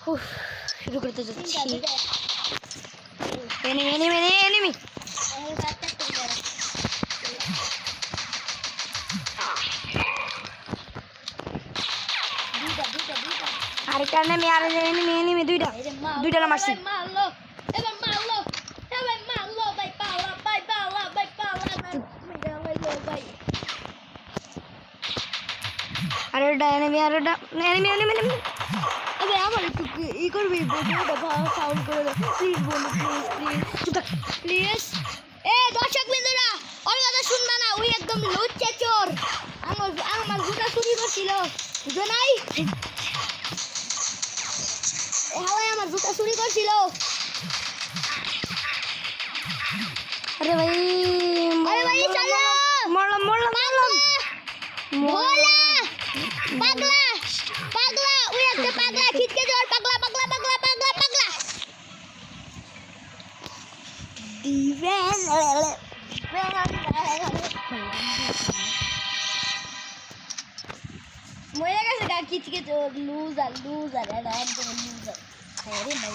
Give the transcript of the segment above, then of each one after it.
শুরু করতে যাচ্ছি। এনিমি আরেকটা এনিমি দুইটা মারছি। আরেকটা এনিমি আমার একটু ই করবি, সাউন্ড করে প্লিজ বন্ধু, প্লিজ। দর্শক বিন্দুরা ওর কথা শুনবা না, ওই একদম লুচ্চা চোর। আমার জুতা চুরি করছিল, বুঝো নাই? হাওয়াই আমার জুতা চুরি করছিল। আরে ভাই চলো, মরলাম ভোলা পাগলা ওই একটা পাগলা খিটকে জোর পাগলা মরে গেছে গা খিটকে জোর। লুজার এটা একদম লুজার। হ্যাঁ রে ভাই,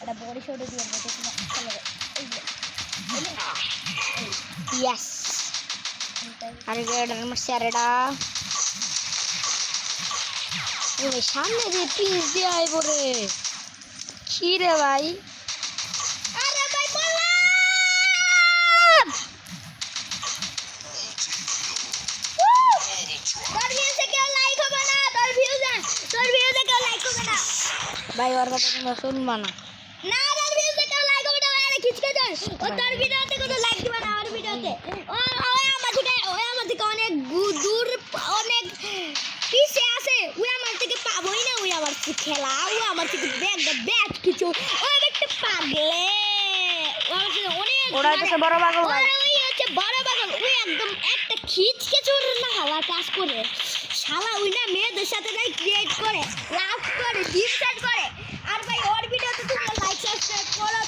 এটা বড়ি শটে দিয়ে ইয়েস। আরেকটা মারছি, আরেকটা সামনে যে পিস দিয়ে আয় পরে কি রে ভাই। আরে ভাই বললাম তোর ভিউজে কেউ লাইক হবে না, তোর ভিউজে কেউ লাইক হবে না ভাই। ওর কথা তোমরা শুনবা না, তোর ভিউজে কেউ লাইক হবে না। আরে খিচকে যাস, ও তোর ভিডিওতে কোনো লাইক দিবা না। আমার ভিডিওতে ও আমার থেকে অনেক দূর, অনেক পিছে আছে। ওই আমার থেকে পাবোই না, ওই আমার থেকে খেলা, ওই আমার থেকে ব্যাগ কিছু। ও একটা পাগলে, ও আমার থেকে অনেক বড় পাগল ভাই। ওই হচ্ছে বড় পাগল, ওই একদম একটা খিচকে চোর না হালা কাজ করে শালা। ওই না মেয়েদের সাথে নাই ক্রিয়েট করে, লাভ করে, ডিসকাস করে। আর ভাই ওর ভিডিওতে তোমরা লাইক সাবস্ক্রাইব করো।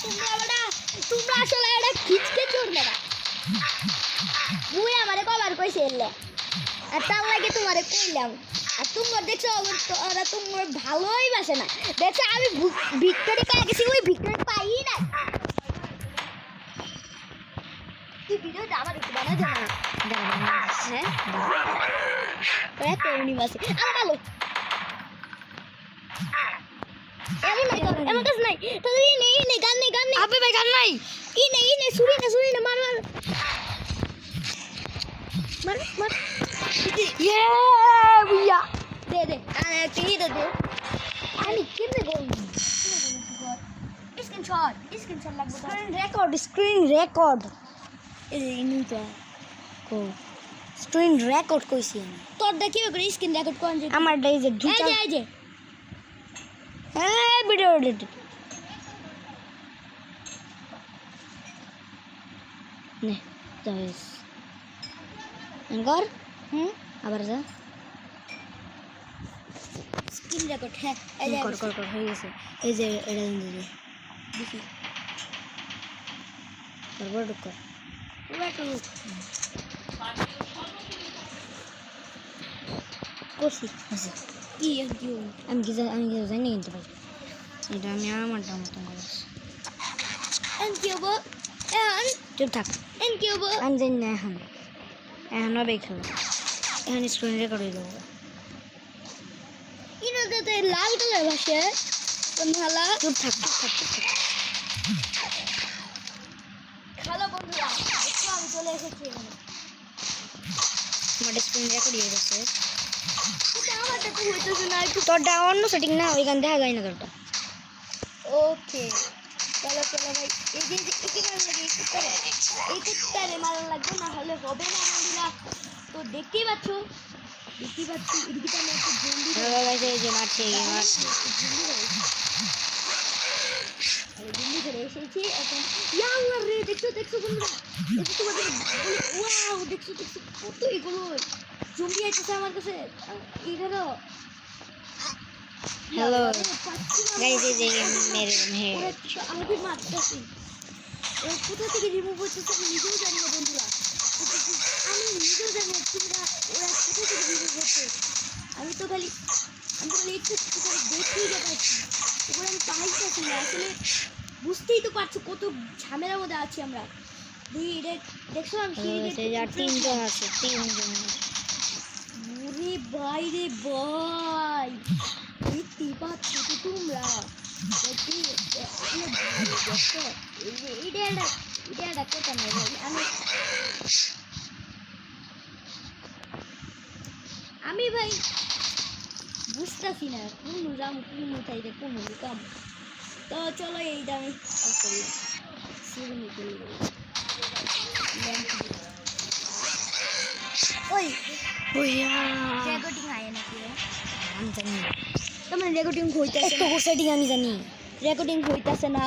তোমরা আসলে একটা খিচকে চোর না। মুই আমারে কবার কইছে এলে, আর তার লাগে তোমারে কইলাম। আর তোমরা দেখছো ওরা তোমার ভালোই বাসে না। দেখছো আমি ভিক্টরি পেয়ে গেছি, ওই ভিক্টরি পাই না। তুই ভিডিওটা আমার একটু বানা যা। হ্যাঁ এত ইউনিভার্সি আমার ভালো এমন কাজ নাই। তোদের নেই গান নেই আবে ভাই, গান নাই। নেই শুনি না মার ইয়ে বুইয়া দে টিনি দে। আমি কেমনে করব? স্ক্রিনশট লাগবে। স্ক্রিন রেকর্ড এই নিউটা কো স্ক্রিন রেকর্ড কইছি আমি। তোর দেখিবে করে স্ক্রিন রেকর্ড কোন যে আমার এই যে দুইটা এই যে ভিডিও এডিট নে যাইস এনগর আবার যা স্ক্রিন রেকর্ড। হ্যাঁ এই যে কর হয়ে গেছে। এই যে এটা দিন দেখি তারপর কর করছি। আচ্ছা কি আমি জানি কিন্তু ভাই এটা আমি আমারটা মতন করছি। চুপ থাক। আমি জানি না এখন হবে খেলা। এখন স্ক্রিন রেকর্ড হয়ে যাবো। লাল কালার ভাসে ভালা। চুপ থাক হ্যালো বন্ধুরা, একটু আমি চলে এসেছি। আমার স্ক্রিন রেকর্ড হয়ে গেছে। তোরটা অন্য সেটিং না, ওইখান দেখা যায় না তোরটা। ওকে চলো ভাই। এই যে কুত্তারে মারা লাগবে, না হলে হবে না বন্ধুরা। তো দেখতেই পাচ্ছ এদিকে আমি একটু জলদি করে এসেছি এখন। ইয়াল্লা রে দেখছো বন্ধুরা, ওয়াও দেখছো কত এগুলো জম্বি আইতেছে আমার কাছে। এগুলো হ্যালো গাইস, এই যে মেরে আমি মারতেছি। কোথা থেকে রিমুভ হচ্ছে আমি নিজেও জানি না বন্ধুরা। ওরা কোথা থেকে রিমুভ হচ্ছে আমি তো খালি আমরা একটু দেখেই যাচ্ছি উপরে আমি পাইতেছি না আসলে বুঝতেই তো পারছো কত ঝামেলার মধ্যে আছি আমরা দেখছো আমি তিনজন আছে, তিনজন। ওরে ভাই রে ভাই দেখতেই পাচ্ছ তো তোমরা এটা কথা নাই ভাই আমি ভাই বুঝতেছি না কোন রাম কোন উঠাই রে কোন কাম তো চলো এই দামে ওই রেকর্ডিং আয় নাকি আমি জানি না, তোমার রেকর্ডিং হইতাছে একটা সেটিং আমি জানি। রেকর্ডিং হইতাছে না